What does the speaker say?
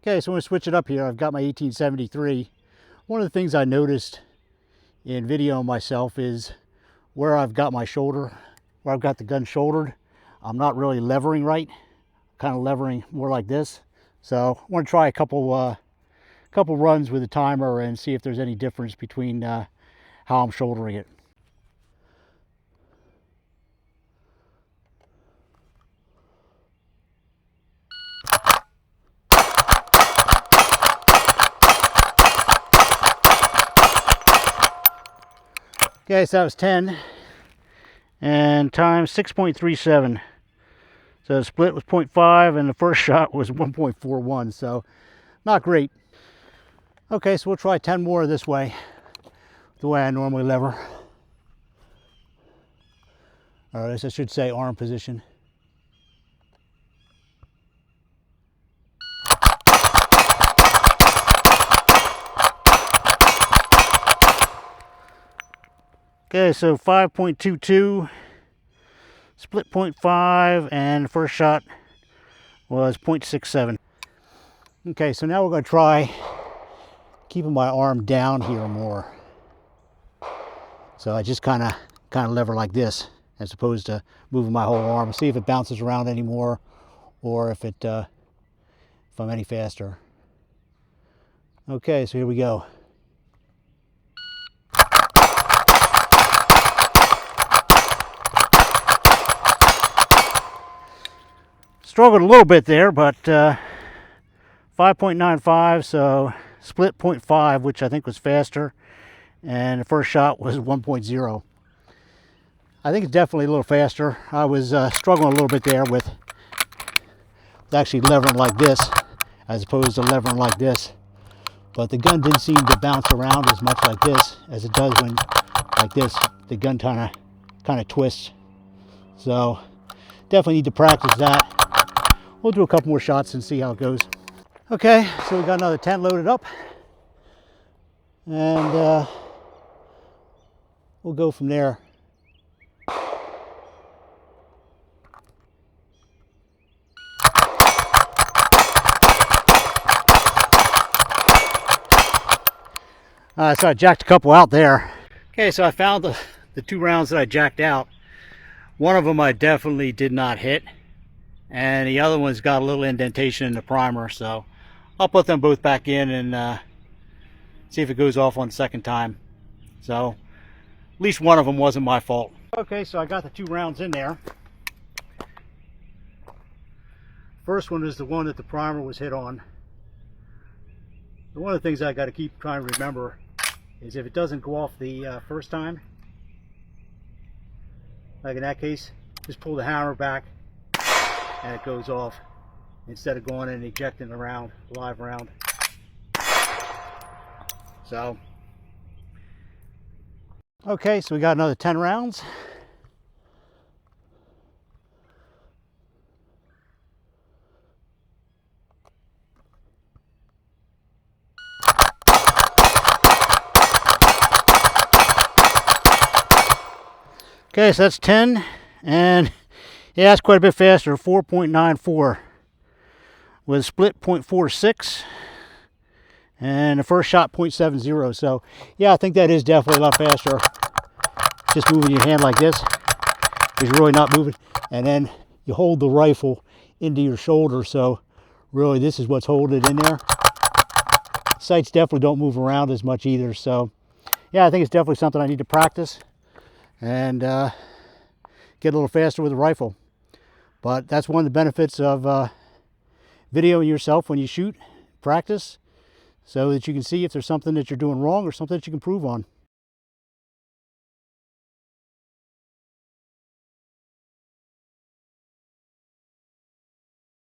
Okay, so I'm going to switch it up here. I've got my 1873. One of the things I noticed in videoing myself is where I've got my shoulder, where I've got the gun shouldered, I'm not really levering right, kind of levering more like this. So I want to try a couple runs with the timer and see if there's any difference between how I'm shouldering it. Okay, so that was 10 and times 6.37. So the split was 0.5 and the first shot was 1.41, so not great. Okay, so we'll try 10 more this way, the way I normally lever. Or I should say arm position. Okay, so 5.22, split 0.5, and the first shot was 0.67. Okay, so now we're going to try keeping my arm down here more. So I just kind of lever like this, as opposed to moving my whole arm. See if it bounces around anymore, or if I'm any faster. Okay, so here we go. Struggled a little bit there, but 5.95, so split 0.5, which I think was faster, and the first shot was 1.0. I think it's definitely a little faster. I was struggling a little bit there with actually levering like this as opposed to levering like this, but the gun didn't seem to bounce around as much like this as it does when like this. The gun kind of twists, so definitely need to practice that. We'll do a couple more shots and see how it goes. Okay, so we got another 10 loaded up, and we'll go from there. So I jacked a couple out there. Okay, so I found the 2 rounds that I jacked out. One of them I definitely did not hit, and the other one's got a little indentation in the primer, so I'll put them both back in and see if it goes off on the second time. So at least one of them wasn't my fault. Okay, so I got the 2 rounds in there. First one is the one that the primer was hit on. One of the things I got to keep trying to remember is if it doesn't go off the first time, like in that case, just pull the hammer back and it goes off, instead of going and ejecting the round, live round. So, okay, so we got another 10 rounds. Okay, so that's 10, and yeah, that's quite a bit faster. 4.94 with split 0.46, and the first shot 0.70. So yeah, I think that is definitely a lot faster. Just moving your hand like this, because you're really not moving, and then you hold the rifle into your shoulder. So really, this is what's holding it in there. Sights definitely don't move around as much either. So yeah, I think it's definitely something I need to practice and get a little faster with the rifle. But that's one of the benefits of videoing yourself when you shoot, practice, so that you can see if there's something that you're doing wrong or something that you can improve on.